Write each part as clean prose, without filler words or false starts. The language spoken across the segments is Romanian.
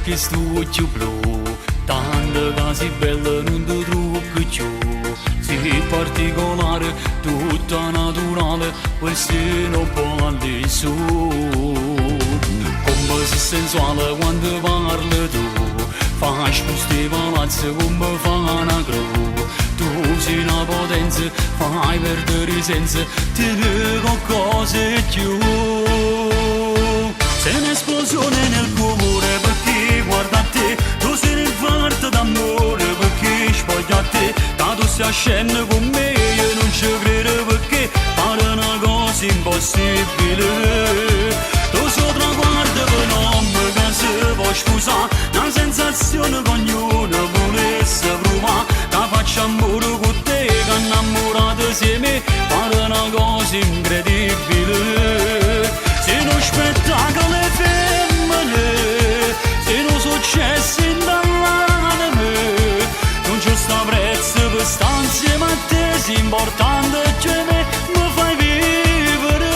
questo occhio blu, tanto casi bella non ti trovo più. Sei particolare, tutta naturale, questo non parli su. Come sei sensuale quando parli tu, fai queste palazze come fa una gru. Tu sei una potenza, fai perdere i sensi, ti dico cose più. Sei un'esplosione nel cuore perché guarda a te, tu sei un'infarto d'amore perché spoglia a te. Tanto stai scendendo con me, io non ci credo perché pare una cosa impossibile. Tu sei traguardo per nome che si può scusare, una sensazione che ognuno volesse provare. Che faccio amore con te, che innamorato insieme, pare una cosa incredibile. Sei uno spettacolo femmine, sei uno successo dall'anima. Non c'è sta prezzo per stare insieme a te, sei importante che me fai vivere.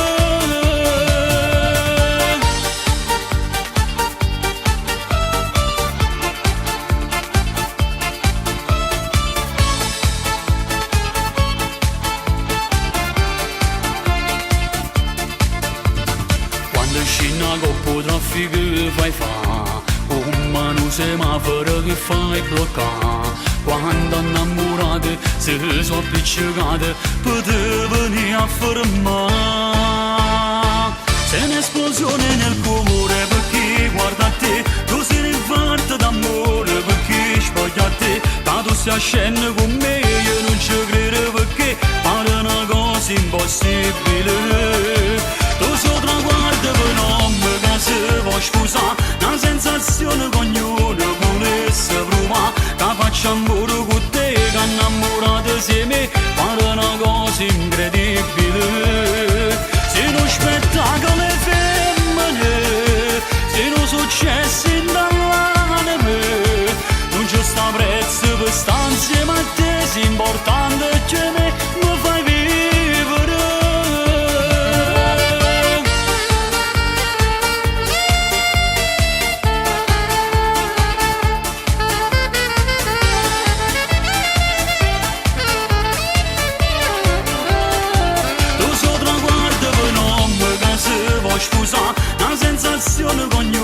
Quando scina coppo traffico fai fa, un mano semaforo che fai bloccare. Quando innamorate si sono appiccicate per te venire a fermare. Sei un'esplosione nel cuore perché guarda a te, tu sei un'infarto d'amore perché spoglia a te. Tanto stai scendendo con me, io non ci credo perché pare una cosa impossibile. Tu sei traguardo per nome che si può scusare, una sensazione che ognuno volesse provare. Che faccio amore con te, che innamorato insieme, pare una cosa incredibile. Sei uno spettacolo femmine, sei uno successo dall'anima. Non c'è sta prezzo per stare insieme a te, sei importante che me fai vivere. Scusa, una sensazione che ognuno